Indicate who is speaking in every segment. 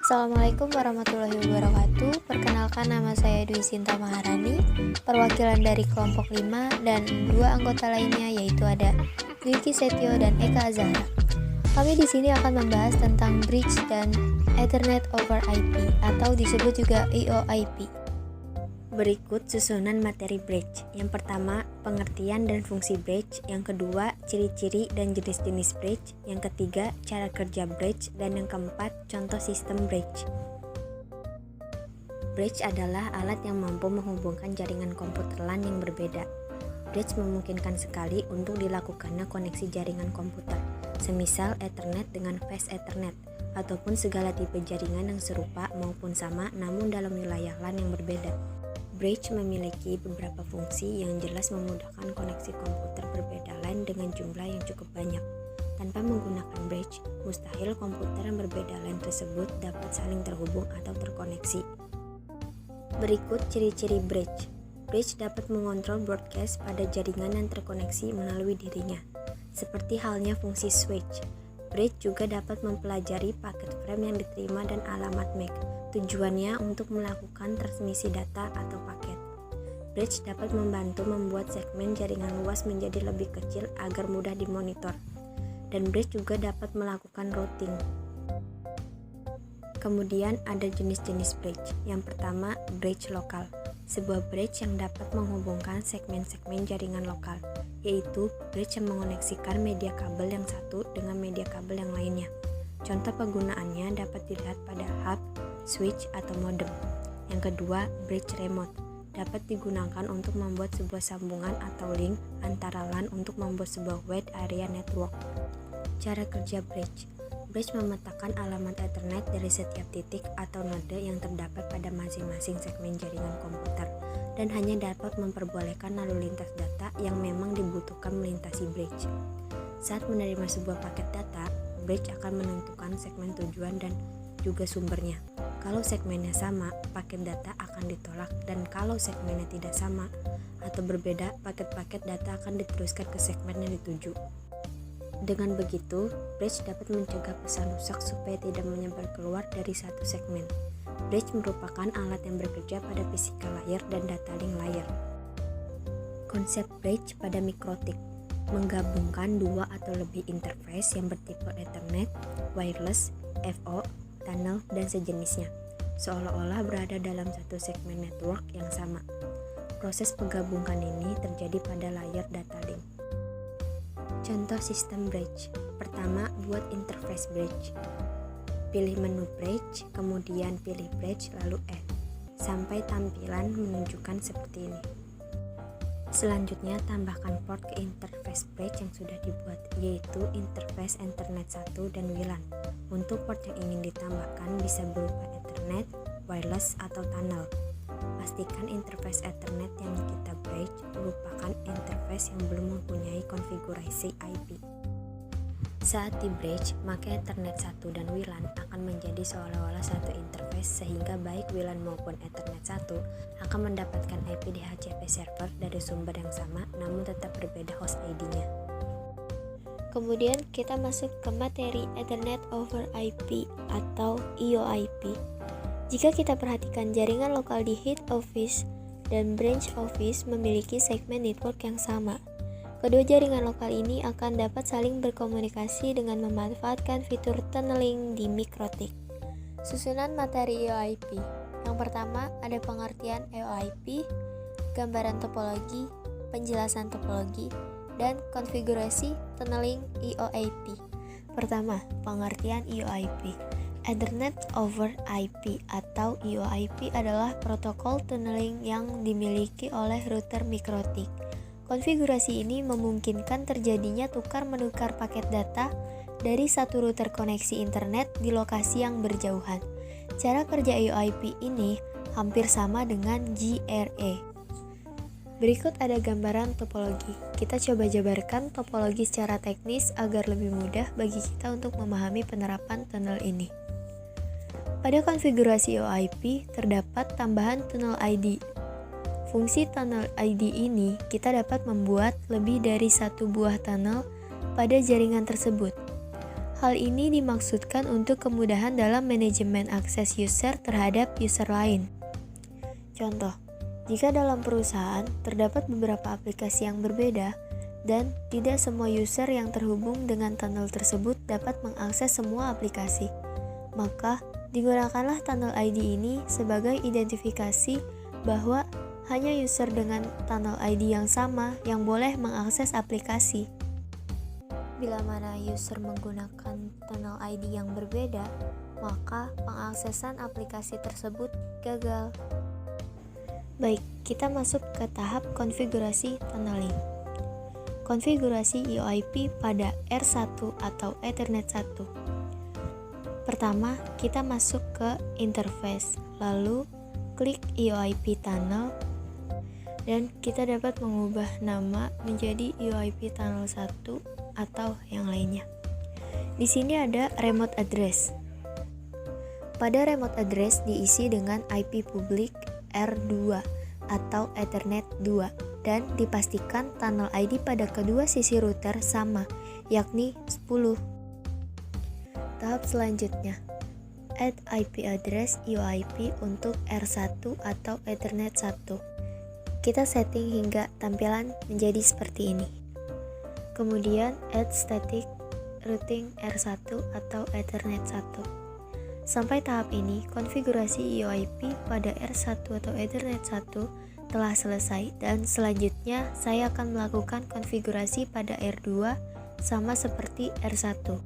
Speaker 1: Assalamualaikum warahmatullahi wabarakatuh. Perkenalkan, nama saya Dwi Sinta Maharani, perwakilan dari kelompok 5 dan dua anggota lainnya, yaitu ada Dwiki Setio dan Eka Azahra. Kami di sini akan membahas tentang bridge dan Ethernet over IP atau disebut juga EOIP. Berikut susunan materi bridge. Yang pertama, pengertian dan fungsi bridge. Yang kedua, ciri-ciri dan jenis-jenis bridge. Yang ketiga, cara kerja bridge. Dan yang keempat, contoh sistem bridge. Bridge adalah alat yang mampu menghubungkan jaringan komputer LAN yang berbeda. Bridge memungkinkan sekali untuk dilakukannya koneksi jaringan komputer, semisal Ethernet dengan Fast Ethernet, ataupun segala tipe jaringan yang serupa maupun sama namun dalam wilayah LAN yang berbeda. Bridge memiliki beberapa fungsi yang jelas memudahkan koneksi komputer berbeda LAN dengan jumlah yang cukup banyak. Tanpa menggunakan bridge, mustahil komputer yang berbeda LAN tersebut dapat saling terhubung atau terkoneksi. Berikut ciri-ciri bridge. Bridge dapat mengontrol broadcast pada jaringan yang terkoneksi melalui dirinya, seperti halnya fungsi switch. Bridge juga dapat mempelajari paket frame yang diterima dan alamat MAC. Tujuannya untuk melakukan transmisi data atau paket. Bridge dapat membantu membuat segmen jaringan luas menjadi lebih kecil agar mudah dimonitor. Dan bridge juga dapat melakukan routing. Kemudian ada jenis-jenis bridge. Yang pertama, bridge lokal. Sebuah bridge yang dapat menghubungkan segmen-segmen jaringan lokal, yaitu bridge yang mengoneksikan media kabel yang satu dengan media kabel yang lainnya. Contoh penggunaannya dapat dilihat pada hub, switch, atau modem. Yang kedua, bridge remote. Dapat digunakan untuk membuat sebuah sambungan atau link antara LAN untuk membuat sebuah wide area network. Cara kerja bridge. Bridge memetakan alamat Ethernet dari setiap titik atau node yang terdapat pada masing-masing segmen jaringan komputer dan hanya dapat memperbolehkan lalu lintas data yang memang dibutuhkan melintasi bridge. Saat menerima sebuah paket data, bridge akan menentukan segmen tujuan dan juga sumbernya. Kalau segmennya sama, paket data akan ditolak, dan kalau segmennya tidak sama atau berbeda, paket-paket data akan diteruskan ke segmen yang dituju. Dengan begitu, bridge dapat mencegah pesan rusak supaya tidak menyebar keluar dari satu segmen. Bridge merupakan alat yang bekerja pada physical layer dan data link layer. Konsep bridge pada mikrotik menggabungkan dua atau lebih interface yang bertipe Ethernet, wireless, FO, tunnel, dan sejenisnya, seolah-olah berada dalam satu segmen network yang sama. Proses penggabungan ini terjadi pada layar data link. Contoh sistem bridge. Pertama, buat interface bridge. Pilih menu bridge, kemudian pilih bridge, lalu add, sampai tampilan menunjukkan seperti ini. Selanjutnya, tambahkan port ke interface bridge yang sudah dibuat, yaitu interface Ethernet 1 dan WLAN. Untuk port yang ingin ditambahkan bisa berupa Ethernet, wireless, atau tunnel. Pastikan interface Ethernet yang kita bridge merupakan interface yang belum mempunyai konfigurasi IP. Saat di bridge, maka Ethernet 1 dan WLAN akan menjadi seolah-olah satu interface, sehingga baik WLAN maupun Ethernet 1 akan mendapatkan IP DHCP server dari sumber yang sama namun tetap berbeda host ID-nya. Kemudian kita masuk ke materi Ethernet over IP atau EOIP. Jika kita perhatikan, jaringan lokal di head office dan branch office memiliki segmen network yang sama. Kedua jaringan lokal ini akan dapat saling berkomunikasi dengan memanfaatkan fitur tunneling di mikrotik. Susunan materi EOIP. Yang pertama, ada pengertian EOIP, gambaran topologi, penjelasan topologi, dan konfigurasi tunneling EOIP. Pertama, pengertian EOIP. Ethernet over IP atau EOIP adalah protokol tunneling yang dimiliki oleh router mikrotik. Konfigurasi ini memungkinkan terjadinya tukar-menukar paket data dari satu router koneksi internet di lokasi yang berjauhan. Cara kerja EOIP ini hampir sama dengan GRE. Berikut ada gambaran topologi. Kita coba jabarkan topologi secara teknis agar lebih mudah bagi kita untuk memahami penerapan tunnel ini. Pada konfigurasi EOIP terdapat tambahan tunnel ID. Fungsi tunnel ID ini kita dapat membuat lebih dari satu buah tunnel pada jaringan tersebut. Hal ini dimaksudkan untuk kemudahan dalam manajemen akses user terhadap user lain. Contoh, jika dalam perusahaan terdapat beberapa aplikasi yang berbeda dan tidak semua user yang terhubung dengan tunnel tersebut dapat mengakses semua aplikasi, maka digunakanlah tunnel ID ini sebagai identifikasi bahwa hanya user dengan tunnel ID yang sama yang boleh mengakses aplikasi. Bila mana user menggunakan tunnel ID yang berbeda, maka pengaksesan aplikasi tersebut gagal. Baik, kita masuk ke tahap konfigurasi tunneling. Konfigurasi UIP pada R1 atau Ethernet 1. Pertama, kita masuk ke interface, lalu klik UIP tunnel, dan kita dapat mengubah nama menjadi UIP tunnel 1 atau yang lainnya. Di sini ada remote address. Pada remote address diisi dengan IP publik R2 atau Ethernet 2 dan dipastikan tunnel ID pada kedua sisi router sama, yakni 10. Tahap selanjutnya, add IP address UIP untuk R1 atau Ethernet 1. Kita setting hingga tampilan menjadi seperti ini. Kemudian add static routing R1 atau Ethernet 1. Sampai tahap ini, konfigurasi UIP pada R1 atau Ethernet 1 telah selesai dan selanjutnya saya akan melakukan konfigurasi pada R2 sama seperti R1.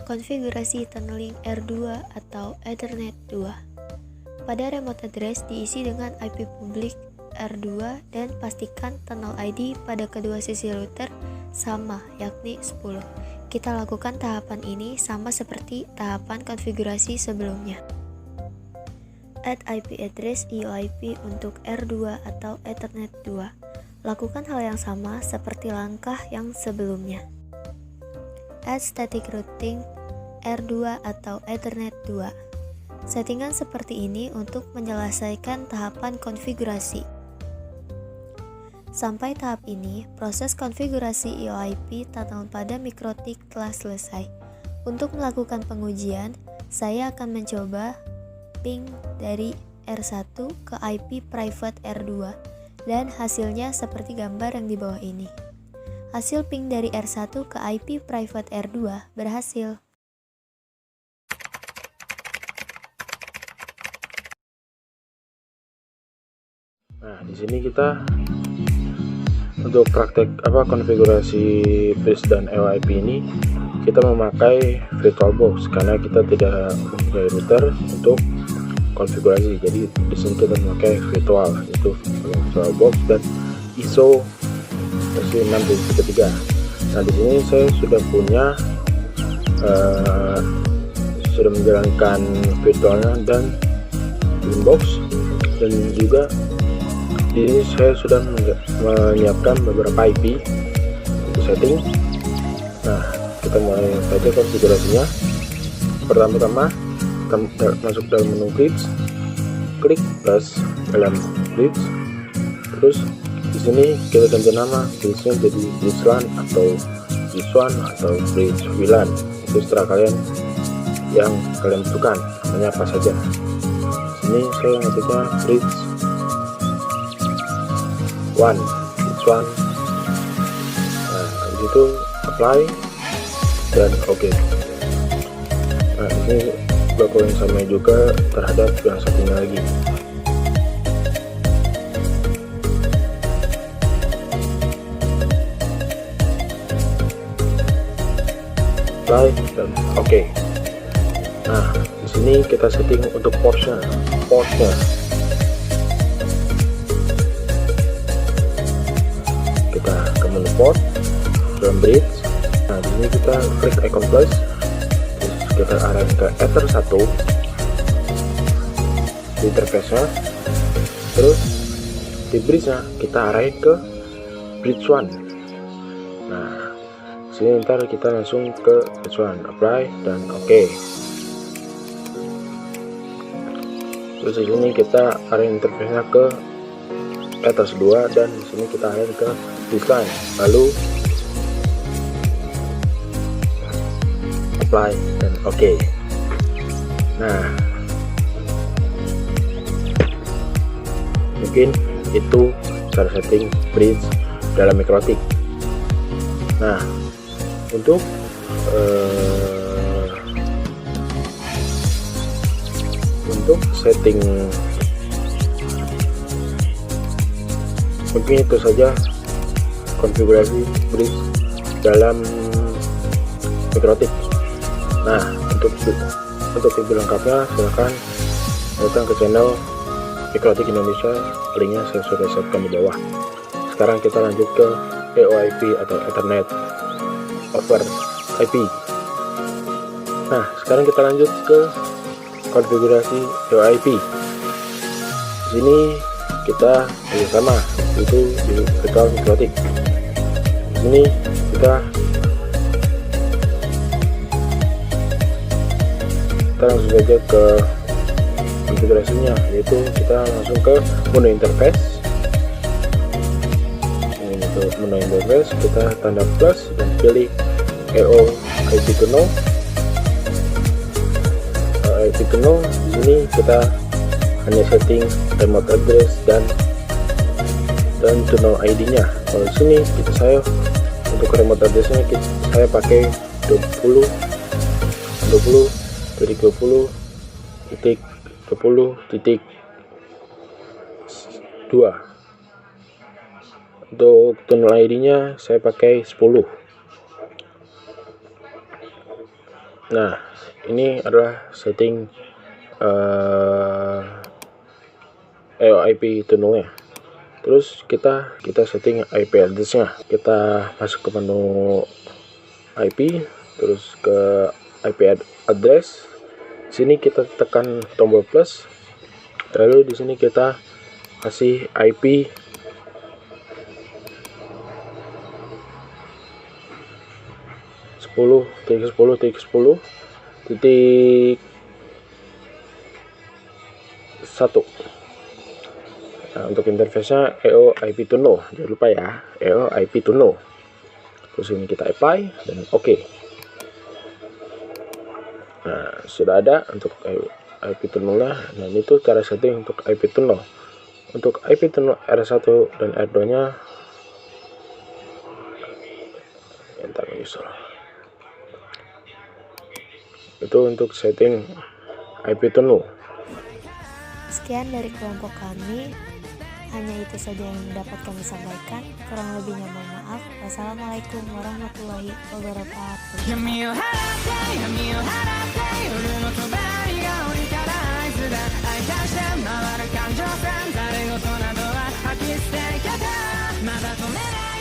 Speaker 1: Konfigurasi tunneling R2 atau Ethernet 2. Pada remote address diisi dengan IP publik R2 dan pastikan tunnel ID pada kedua sisi router sama, yakni 10. Kita lakukan tahapan ini sama seperti tahapan konfigurasi sebelumnya. Add IP address UIP untuk R2 atau Ethernet 2. Lakukan hal yang sama seperti langkah yang sebelumnya. Add static routing R2 atau Ethernet 2. Settingan seperti ini untuk menyelesaikan tahapan konfigurasi. Sampai tahap ini, proses konfigurasi UIP tunnel pada MikroTik telah selesai. Untuk melakukan pengujian, saya akan mencoba ping dari R1 ke IP private R2 dan hasilnya seperti gambar yang di bawah ini. Hasil ping dari R1 ke IP private R2 berhasil.
Speaker 2: Nah, di sini kita untuk praktek konfigurasi bridge dan UIP ini kita memakai VirtualBox karena kita tidak mempunyai router untuk konfigurasi. Jadi di sini kita memakai VirtualBox dan ISO versi 6.3. Nah, di sini saya sudah punya sudah menjalankan virtualnya dan inbox, dan juga di sini saya sudah menyiapkan beberapa IP untuk setting. Nah, kita mulai saja konfigurasinya. Pertama-tama kita masuk dalam menu bridge, klik plus dalam bridge, terus di sini kita ganti nama bridge-nya jadi bridge LAN atau bridge WAN atau bridge VLAN. Itu setelah kalian yang kalian butuhkan, namanya apa saja. Ini saya ngetiknya bridge WAN. Nah, itu apply dan oke. Nah, ini logo yang sama juga terhadap yang satunya lagi. Apply dan oke. Nah, di sini kita setting untuk portnya. Kita ke menu port dalam bridge. Nah, di sini kita klik icon plus, terus kita arahin ke Ether 1 di interface-nya, terus di bridge-nya kita arahin ke bridge 1. Nah, sini ntar kita langsung ke bridge 1, apply dan oke. Terus di sini kita arahin interface-nya ke Ether 2 dan di sini kita arahin ke bridge line. Lalu apply dan oke. Nah, mungkin itu cara setting bridge dalam Mikrotik. Nah, untuk setting mungkin itu saja konfigurasi bridge dalam Mikrotik. Nah, untuk video lengkapnya silahkan datang ke channel Mikrotik Indonesia, linknya saya sudah siapkan di bawah. Sekarang kita lanjut ke EOIP atau Ethernet over IP. Nah, sekarang kita lanjut ke konfigurasi EOIP. Di sini kita sama itu di virtual Mikrotik. Di sini kita langsung saja ke konfigurasinya, yaitu kita langsung ke menu interface. Ini untuk menu interface, kita tanda plus dan pilih EOIP to know. EOIP to know. Di sini kita hanya setting remote address dan to know ID-nya. Kalau di sini saya untuk remote address-nya saya pakai 20 titik 20.2. Untuk tunnel ID-nya saya pakai 10. Nah, ini adalah setting EOIP tunnelnya. Terus kita setting IP address-nya. Kita masuk ke menu IP, terus ke IP address. Sini kita tekan tombol plus, lalu di sini kita kasih IP 10.10.10.1. Nah, untuk interface-nya EOIP to know, jangan lupa ya, EOIP to know. Terus ini kita apply dan oke. Nah, sudah ada untuk IP to know lah. Dan itu cara setting untuk IP to know. Untuk IP to know R1 dan R2 nya entar menyusul. Itu untuk setting IP to know.
Speaker 1: Sekian dari kelompok kami. Hanya itu saja yang dapat kami sampaikan. Kurang lebihnya mohon maaf. Wassalamualaikum warahmatullahi wabarakatuh. 闇を払って夜の帳が降りたら合図だ。愛化して回る感情線、誰事などは吐き捨てるけどまだ止めない